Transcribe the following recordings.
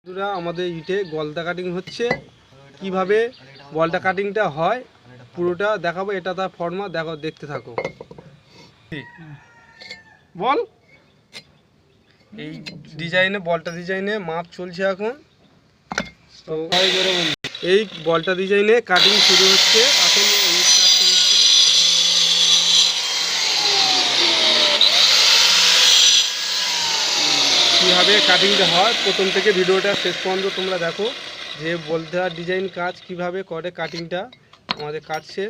বন্ধুরা আমাদের ইটে গলদা কাটিং হচ্ছে, কিভাবে গলদা কাটিংটা হয় পুরোটা দেখাবো। এটা তার ফর্মা, দেখো, দেখতে থাকো। বল, এই ডিজাইনে বলটা ডিজাইনে মাপ চলছে এখন। তো এই বলটা ডিজাইনে কাটিং শুরু হচ্ছে এখন। কীভাবে কাটিংটা হয় প্রথম থেকে ভিডিওটা শেষ পর্যন্ত তোমরা দেখো, যে বলতে ডিজাইন কাজ কিভাবে করে, কাটিংটা আমাদের কাটছে।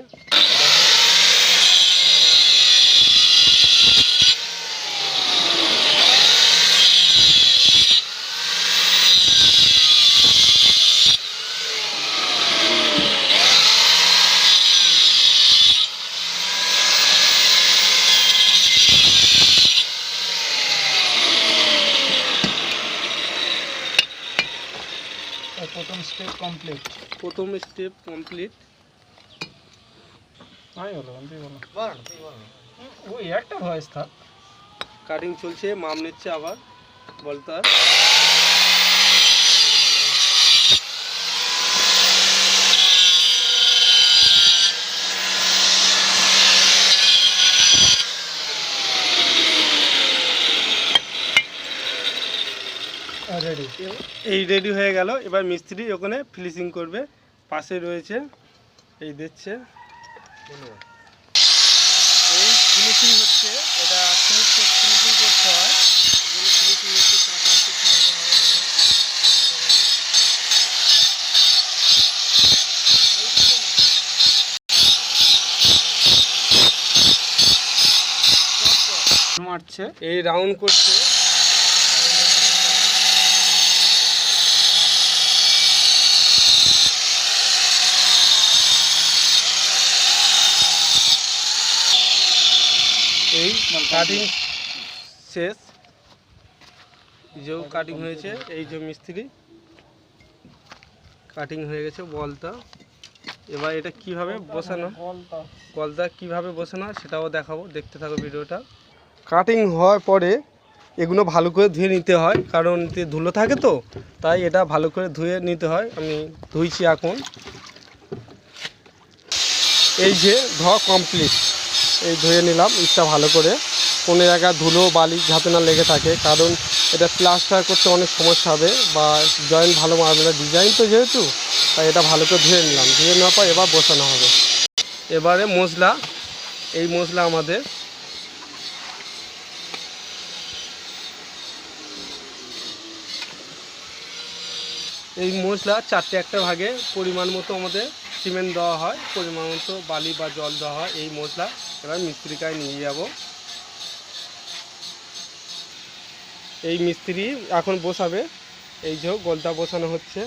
প্রথম স্টেপ কমপ্লিট। ওই একটা ভয়েস থাক। কাটিং চলছে, মাপ নিচ্ছে আবার বলতে। এই রেডি হয়ে গেল। এবার মিস্ত্রি ওখানে ফিনিশিং করবে, পাশে রয়েছে এই দিচ্ছে। এই ফিনিশিং হচ্ছে, এটা ফিনিশিং করতে হয়। ফিনিশিং হচ্ছে, মারছে, এই রাউন্ড করছে। এই কাটিং শেষ, যে কাটিং হয়েছে, এই যে মিস্ত্রি কাটিং হয়ে গেছে বলটা। এবার এটা কিভাবে বসানো, গলদা কিভাবে বসানো সেটাও দেখাবো, দেখতে থাকো ভিডিওটা। কাটিং হওয়ার পরে এগুলো ভালো করে ধুয়ে নিতে হয়, কারণ ধুলো থাকে তো, তাই এটা ভালো করে ধুয়ে নিতে হয়। আমি ধুইছি এখন। এই যে ধোয়া কমপ্লিট, এই ধুয়ে নিলাম ইটটা ভালো করে। কোনো জায়গায় ধুলো বালি যাতে না লেগে থাকে, কারণ এটা প্লাস্টার করতে অনেক সমস্যা হবে, বা জয়েন্ট ভালো মারবে না, ডিজাইন তো যেহেতু, তাই এটা ভালো করে ধুয়ে নিলাম। ধুয়ে নেওয়ার পর এবার বসানো হবে। এবারে মশলা, এই মশলা আমাদের এই মশলা চারটে একটা ভাগে পরিমাণ মতো আমাদের সিমেন্ট দেওয়া হয়, পরিমাণ মতো বালি বা জল দেওয়া হয় এই মশলা। এবার মিস্ত্রিকায় নিয়ে যাব। এই মিস্ত্রি এখন বসাবে, এই যে গলদা বসানো হচ্ছে,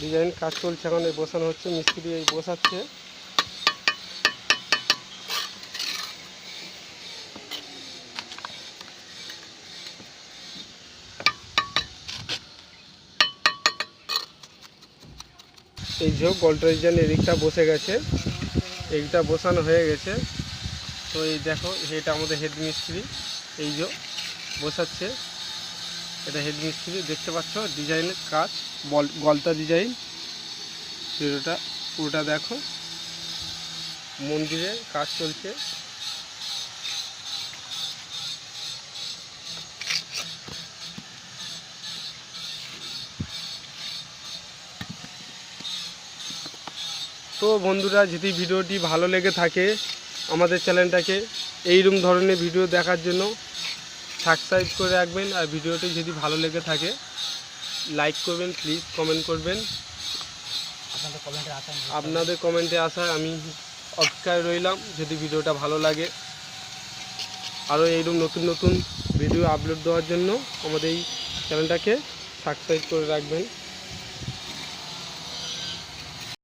ডিজাইন কাজ চলছে এখন। এই বসানো হচ্ছে, মিস্ত্রি এই বসাচ্ছে। এই যে গলটা ডিজাইন এদিকটা বসে গেছে, এইটা বসানো হয়ে গেছে। তো এই দেখো, এটা আমাদের হেড মিস্ত্রি, এই যে বসাচ্ছে, এটা হেড মিস্ত্রি। দেখতে পাচ্ছ ডিজাইনের কাজ, গলতা ডিজাইন। ভিডিওটা পুরোটা দেখো, মন্দিরে কাজ চলছে। তো বন্ধুরা, যদি ভিডিওটি ভালো লেগে থাকে আমাদের চ্যানেলটাকে এইরকম ধরনের ভিডিও দেখার জন্য সাবস্ক্রাইব করে রাখবেন। আর ভিডিওটি যদি ভালো লেগে থাকে লাইক করবেন, প্লিজ কমেন্ট করবেন। আপনাদের কমেন্টে আসায় আমি অপেক্ষায় রইলাম। যদি ভিডিওটা ভালো লাগে, আরও এইরকম নতুন নতুন ভিডিও আপলোড দেওয়ার জন্য আমাদের এই চ্যানেলটাকে সাবস্ক্রাইব করে রাখবেন।